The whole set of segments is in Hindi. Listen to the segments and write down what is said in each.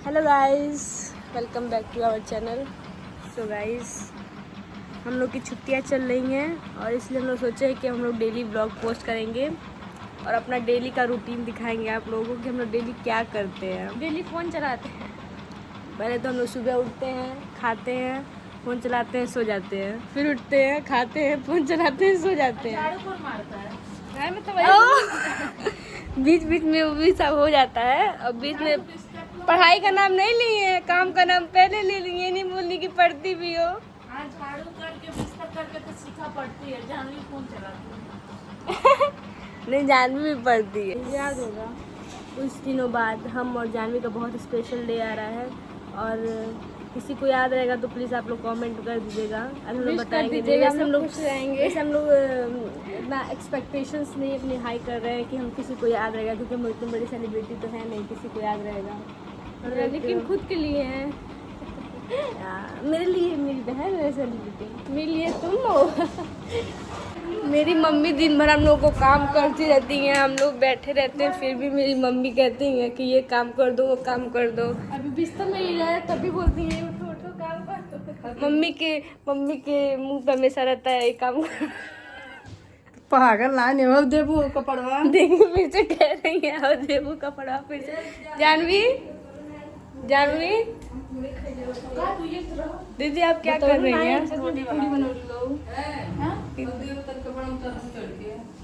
Hello guys, welcome back to our channel. So guys, हम लोग की छुट्टियां चल रही हैं और इसलिए हम लोग सोचे कि हम लोग डेली ब्लॉग पोस्ट करेंगे और अपना डेली का रूटीन दिखाएंगे आप लोगों को कि हम लोग डेली क्या करते हैं। डेली फ़ोन चलाते हैं। पहले तो हम लोग सुबह उठते हैं, खाते हैं, फ़ोन चलाते हैं, सो जाते हैं, फिर उठते हैं, खाते हैं, फ़ोन चलाते हैं, सो जाते हैं। झाड़ू कौन मारता है? बीच बीच में वो भी सब हो जाता है और बीच में पढ़ाई का नाम नहीं लिए हैं, काम का नाम पहले ले लिए। ये नहीं बोलनी कि पढ़ती भी हो। हाँ, झाड़ू करके बिस्तर करके तो सीखा पड़ती है। जानवी फोन चलाती है। नहीं, जानवी भी पढ़ती है। याद होगा कुछ दिनों बाद हम और जानवी का बहुत स्पेशल डे आ रहा है और किसी को याद रहेगा तो प्लीज़ आप लोग कमेंट कर दीजिएगा। अभी हम लोग बताएंगे। वैसे हम लोग खुश रहेंगे। वैसे हम लोग इतना एक्सपेक्टेशंस नहीं अपनी हाई कर रहे हैं कि हम किसी को याद रहेगा, क्योंकि हम इतनी बड़ी सेलिब्रिटी तो है नहीं किसी को याद रहेगा। लेकिन खुद के लिए है। मेरे लिए मेरी बहन है सेलिब्रिटी, मेरे लिए तुम हो। मेरी मम्मी दिन भर हम लोग को काम करती रहती हैं, हम लोग बैठे रहते हैं, फिर भी मेरी मम्मी कहती हैं कि ये काम कर दो, वो काम कर दो। अभी बिस्तर में ही रहे तभी बोलती हैं उठो उठो काम कर दो। मम्मी के मुंह पे हमेशा रहता है ये काम कर। पागल ना ने देबू कपड़वा देखिए फिर से कह रही है और देबू कपड़ा फिर से। जानवी दीदी आप क्या कर रही हैं?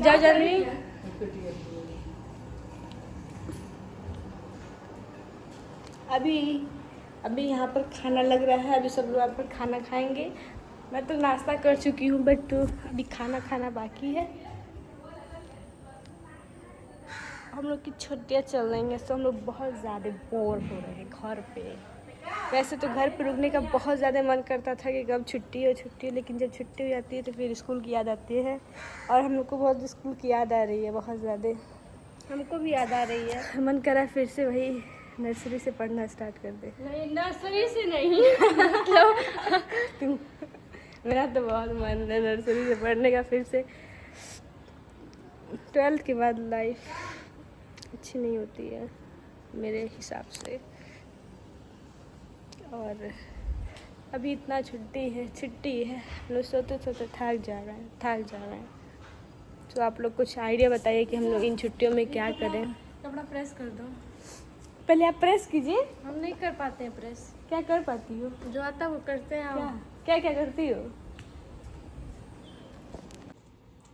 जाओ जानवी। अभी यहाँ पर खाना लग रहा है, अभी सब लोग यहाँ पर खाना खाएंगे। मैं तो नाश्ता कर चुकी हूँ बट अभी खाना बाकी है। हम लोग की छुट्टियाँ चल रही हैं तो हम लोग बहुत ज़्यादा बोर हो रहे हैं घर पे। वैसे तो घर पे रुकने का बहुत ज़्यादा मन करता था कि कब छुट्टी हो, लेकिन जब छुट्टी हो जाती है तो फिर स्कूल की याद आती है और हम लोग को बहुत स्कूल की याद आ रही है, बहुत ज़्यादा। हमको भी याद आ रही है। मन करा फिर से वही नर्सरी से पढ़ना स्टार्ट कर दे। नहीं, नर्सरी से नहीं। तुम मेरा तो बहुत मन है नर्सरी से पढ़ने का फिर से। 12th के बाद लाइफ अच्छी नहीं होती है मेरे हिसाब से। और अभी इतना छुट्टी है, हम लोग सोते थक जा रहे हैं। तो आप लोग कुछ आइडिया बताइए कि हम लोग इन छुट्टियों में क्या करें। कपड़ा प्रेस कर दो। पहले आप प्रेस कीजिए। हम नहीं कर पाते हैं प्रेस। क्या कर पाती हो? जो आता वो करते हैं हम। क्या करती हो?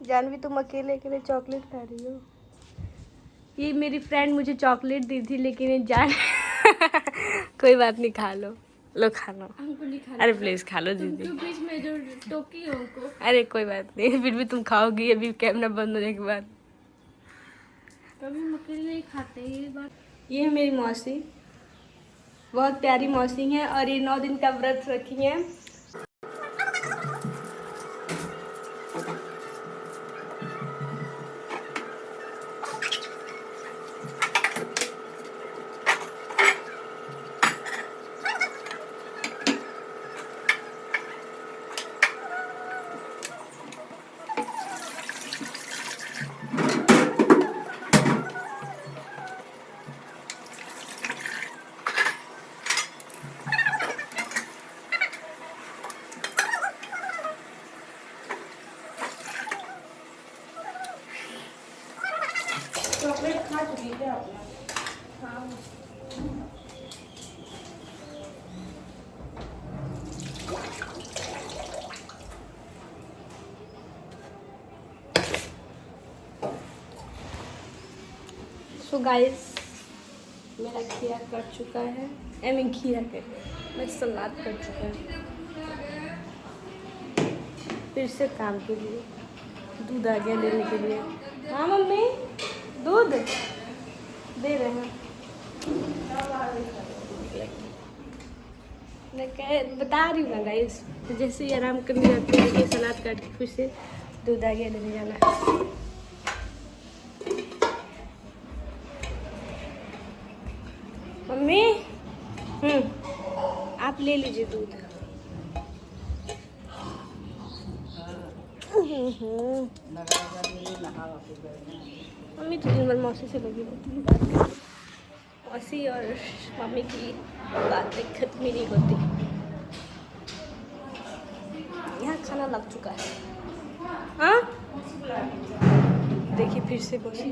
जानवी तुम अकेले चॉकलेट खा रही हो। ये मेरी फ्रेंड मुझे चॉकलेट दी थी लेकिन ये जान कोई बात नहीं, खा लो खा लो। हमको नहीं खाना। अरे प्लीज खा लो दीदी। तुम बीच में जो टोकी हो उनको। अरे कोई बात नहीं, फिर भी तुम खाओगी अभी कैमरा बंद होने के बाद। कभी हम अकेले नहीं खाते ये बात। ये है मेरी मौसी, बहुत प्यारी मौसी है और ये 9 दिन का व्रत रखी है। चॉकलेट खा चुकी है आपने? हाँ। सो गाइस, मेरा खीरा कट चुका है। मैं सलाद कर चुका है। फिर से काम के लिए दूध आ गया लेने के लिए। हाँ मम्मी, दूध दे रहे हैं। मैं बता रही हूँ ना गाइस, जैसे ही आराम करने जाती है कि सलाद काट के फिर से दूध आ गया लेने जाना। मम्मी आप ले लीजिए दूध। मम्मी तो दिन भर मौसी से लगी रहती है बात करती। मौसी और मम्मी की बातें खत्म ही नहीं होती। यहाँ खाना लग चुका है। हाँ देखिए फिर से मौसी।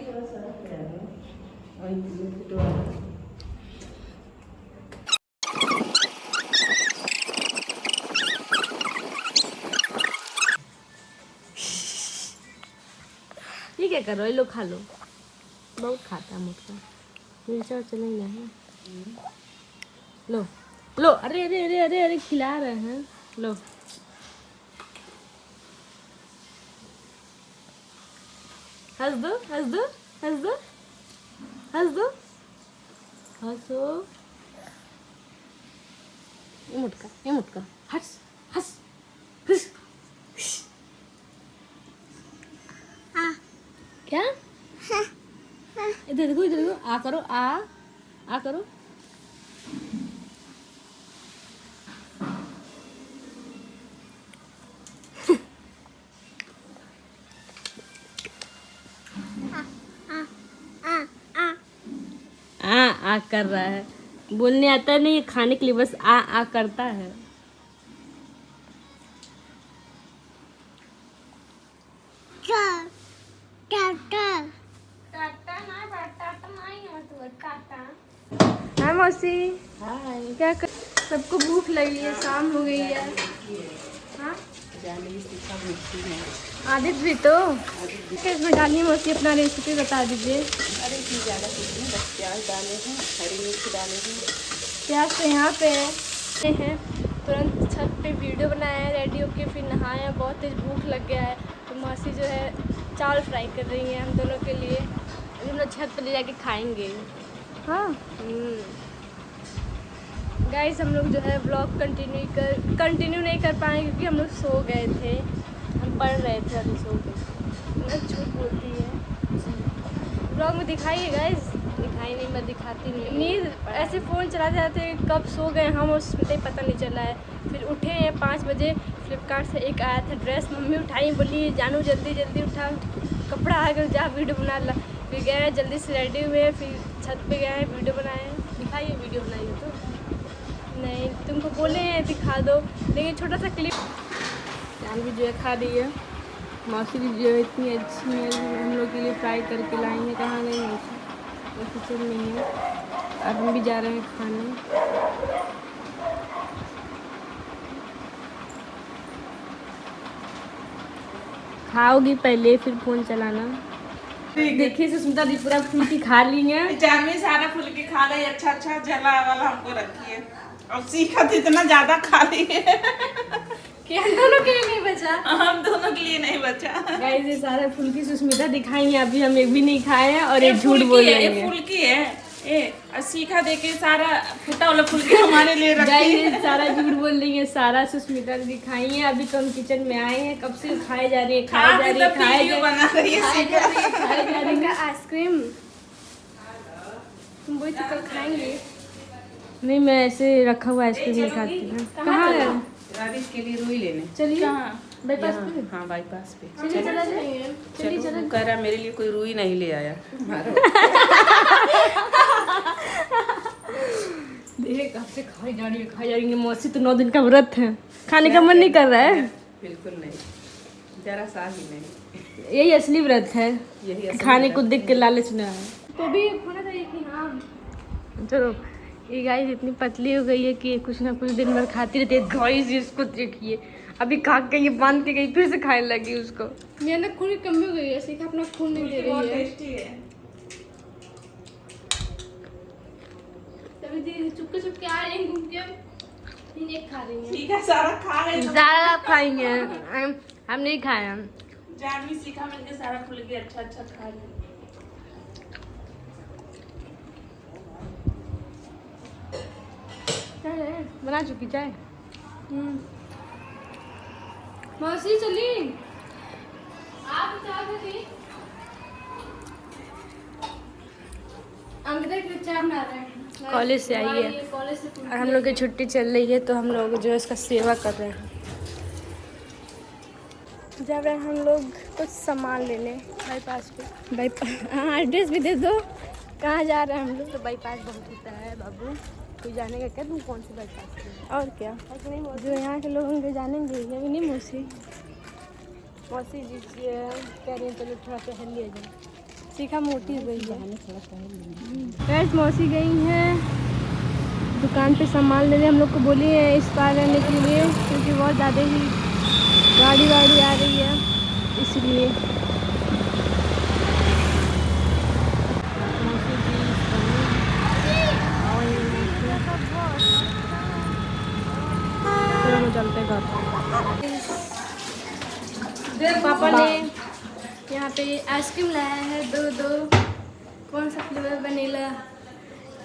ये क्या कर रहे हो? ये लोग खा लो, बहुत खाता है मुझका। मिर्चा और चलेंगे है। लो लो, अरे अरे अरे अरे अरे खिला रहे हैं, लो। हंस दो हंस दो हंस दो हंस दो, हंसो। ये मुटका हंस हंस हंस। क्या? इधर देखो, इधर देखो, आ करो, आ करो। आ कर रहा है, बोलने आता नहीं, खाने के लिए बस आ करता है। हाय मौसी। हाय। क्या कर, सबको भूख लगी है, शाम हो गई है। हाँ आदित्य भी तो इसमें डालिए मौसी, अपना रेसिपी बता दीजिए। अरे इसमें ज़्यादा कुछ नहीं, बस प्याज डाले हैं, हरी मिर्च डाले हैं। प्याज तो यहाँ पे है। तुरंत छत पे वीडियो बनाया है, रेडी होके फिर नहाया, बहुत तेज भूख लग गया है। तो मौसी जो है चावल फ्राई कर रही है हम दोनों के लिए। अभी हम लोग छत पे ले जाके खाएंगे। हाँ गाइस, हम लोग जो है ब्लॉग कंटिन्यू नहीं कर पाए क्योंकि हम लोग सो गए थे। हम पढ़ रहे थे, अभी सो गए। मैं झूठ बोलती है। ब्लॉग में दिखाइए गाइस, दिखाई नहीं, मैं दिखाती नहीं। नींद ऐसे फ़ोन चलाते जाते कब सो गए हम, उसमें ही पता नहीं चला है। फिर उठे हैं 5 बजे, फ्लिपकार्ट से एक आया था ड्रेस, मम्मी उठाई, बोली जानू जल्दी जल्दी उठा, कपड़ा आ गया, जा वीडियो बना ला। फिर गए जल्दी से रेडी हुए, फिर छत पे गए, वीडियो बनाए। दिखाइए वीडियो बनाइए तो। नहीं तुमको बोले हैं दिखा दो, लेकिन छोटा सा क्लिप। जानवी जो है खा रही है, मौसी भी जो है इतनी अच्छी है, हम लोग के लिए फ्राई करके लाई है। कहाँ गई मौसी? वो किचन में है और हम भी जा रहे हैं खाने। खाओगी पहले फिर फोन चलाना। देखिए सुष्मिता दी पूरा फुल्की खा ली है। जानवी सारा फुल्की खा गई, अच्छा अच्छा जला वाला हमको रखी है। और सीखा तो इतना ज्यादा खा ली है कि हम दोनों के लिए नहीं बचा। हम दोनों के लिए नहीं बचा। गाइस ये सारा फुल्की सुष्मिता दिखाई है, अभी हम एक भी नहीं खाए हैं और ये झूठ बोल रही है। फुल्की है और सीखा देके सारा फुटा वाला फुल्की हमारे लिए रखी है। गाइस सारा झूठ बोल रही है, सारा सुष्मिता दिखाई है। अभी तो हम किचन में आए हैं, कब से खाए जा रही है, खाए जा रही है आइसक्रीम। तुम वही तो कल खाएंगे। नहीं मैं ऐसे रखा हुआ आइसक्रीम नहीं खाती हूँ। कहाँ है? राजेश के लिए रुई लेने। चलिए बाईपास पे। हाँ बाईपास पे। चलिए चला जाएंगे। चलिए चला। कह रहा मेरे लिए कोई रुई नहीं ले आया। देख कब से खाई जा रही है मौसी तो 9 दिन का व्रत है, खाने का मन नहीं कर रहा है। बिल्कुल नहीं, जरा सा ही नहीं। यही असली व्रत है, यही खाने को देख के लालच न आए। तो भी होना चाहिए कि हाँ। चलो ये गाइस इतनी पतली हो गई है कि कुछ ना कुछ दिन भर खाती रहती है। गाइस इसको देखिए, अभी खा के ये बांध के गई, फिर से खाने लगी उसको। मेरे ना खून की कमी हो गई है, सीखा अपना खून नहीं दे रही है। तभी दीदी चुपके चुपके आ रही हैं, घूम के एक खा रही हैं। ठीक है सारा खा रहे हैं। सारा खाएंगे, हम नहीं खाए। जानवी सीखा मिलके सारा फुल्की अच्छा अच्छा खा रही। बना चुकी चाय। मौसी चली आप चाय दी। चाय बना रहे हैं, कॉलेज से आई है और हम लोग की छुट्टी चल रही है, तो हम लोग जो है इसका सेवा कर रहे हैं। जा रहे हैं हम लोग कुछ सामान लेने बाईपास पे। हाँ एड्रेस भी दे दो। कहाँ जा रहे हैं हम लोग? तो बाईपास बहुत होता है बाबू, कोई जानेगा क्या तुम कौन से बाईपास पे? और क्या जो यहाँ के लोग होंगे जानेंगे, ये भी नहीं मौसी। मौसी जी कह रही हैं चलो थोड़ा टहल लिया जाए। सीखा मोटी हो गई है। गैस मौसी गई हैं दुकान पे सामान लेने, हम लोग को बोली है इस पार रहने के लिए, क्योंकि बहुत ज़्यादा ही गाड़ी वाड़ी आ रही है इसलिए। चलते घर। पापा ने यहाँ पे आइसक्रीम लाया है दो। कौन सा फ्लेवर? वनीला।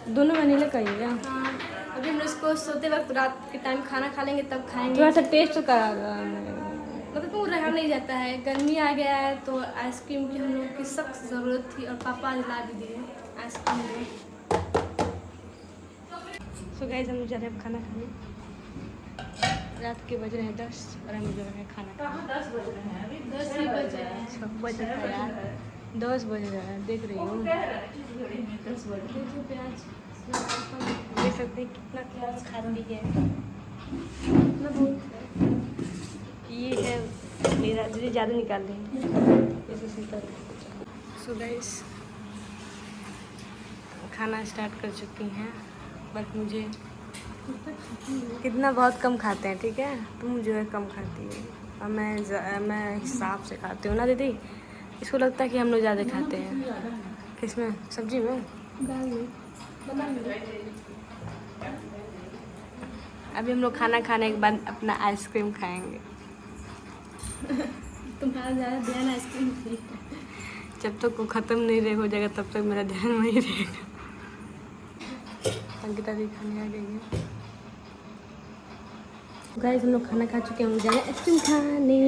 दोनों वनीला का ही है। हाँ, अभी हम उसको सोते वक्त रात के टाइम खाना खा लेंगे तब खाएंगे। थोड़ा सा टेस्ट तो करा मतलब तो रहा नहीं जाता है, गर्मी आ गया है तो आइसक्रीम की हम लोग की सख्त ज़रूरत थी और पापा आज ला भी दिए आइसक्रीम। सो गाइस हम जा रहे हैं खाना खाने। रात के बज रहे हैं 10 और हम जा रहे हैं खाना। 10 बज रहे हैं अभी? 10 ही बज रहे हैं। 6 बज रहा है यार, 10 बज रहा है, देख रही हूँ। 10 बज रहे देखिए प्याज देख सकते हैं कितना प्याज खाती है, कितना बहुत। ये है मेरा जो ज़्यादा निकाल रही है। सो गाइस खाना स्टार्ट कर चुकी हैं, बट मुझे कितना बहुत कम खाते हैं, ठीक है? तुम जो है कम खाती है और मैं हिसाब से खाती हूँ ना दीदी। इसको लगता है कि हम लोग ज़्यादा खाते हैं। किसमें? सब्जी में, दाल में। अभी हम लोग खाना खाने के बाद अपना आइसक्रीम खाएंगे। तुम्हारा ज़्यादा ध्यान आइसक्रीम पे। जब तक वो ख़त्म नहीं हो जाएगा तब तक मेरा ध्यान वही रहेगा। अंकिता दी खाने आ गई है। गाइस हम लोग खाना खा चुके हैं, हम जा रहे हैं आइसक्रीम खाने।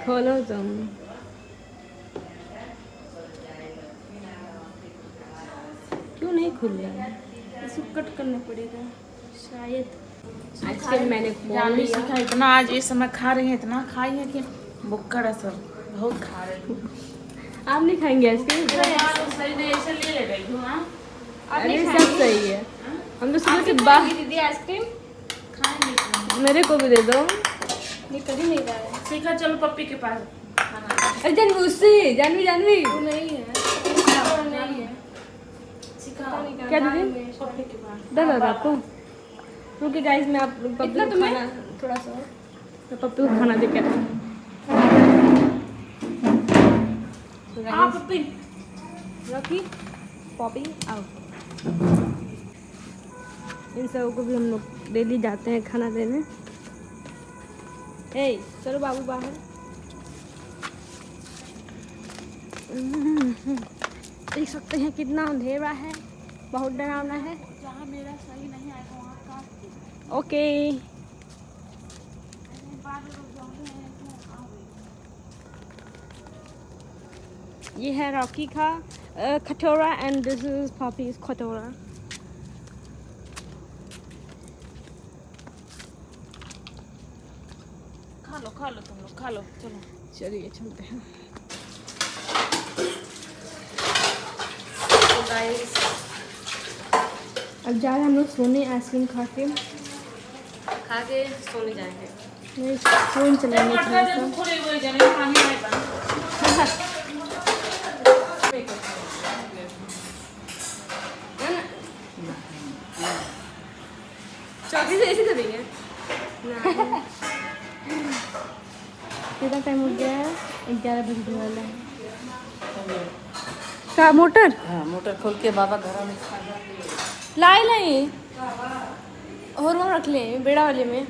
खोलो तुम। क्यों नहीं खुल रहा है? इसको कट करना पड़ेगा शायद। आइसक्रीम मैंने खोल लिया। सीखा इतना आज इस समय खा रही है, इतना खाई है कि बुक्कड़ है सब, बहुत खा रही हूँ। आप नहीं खाएंगे आइसक्रीम? सही नहीं, ऐसे ले रही हूँ। अरे सब सही है। हम तो सुबह से बाहर दीदी आइसक्रीम खाएंगे, मेरे को भी दे दो। निकल ही नहीं रहा है। सीखा, चलो पप्पी के पास खाना। अरे जानवी उससे जानवी वो नहीं है, नहीं है। क्या दीदी? पप्पी के पास डर लगा आपको? रुकिए गाइस मैं आप पप्पी को खाना थोड़ा सा, मैं पप्पी को खाना दे के आता हूँ। पप्पी रखी पॉपी आओ। इन सबों को भी हम लोग डेली जाते हैं खाना देने। ए चलो बाबू बाहर। देख सकते हैं कितना अंधेरा है, बहुत डरावना है। जहाँ मेरा सही नहीं आएगा वहाँ का ओके ये है रॉकी का कटोरा एंड दिस इज पॉपीज कटोरा। खा लो तुम लोग, खा लो, चलो चलिए चलते हैं। अब जा रहे हैं हम लोग सोने, आइसक्रीम खा के सोने जाएंगे। नहीं फोन चलाएंगे थोड़ा सा। चौकी से ऐसे करेंगे ना। कितना टाइम हो गया है? 11 बजने वाला है। का मोटर? हाँ, मोटर खोल के बाबा घर में लाई और वहाँ रख ले बेड़ा वाले में।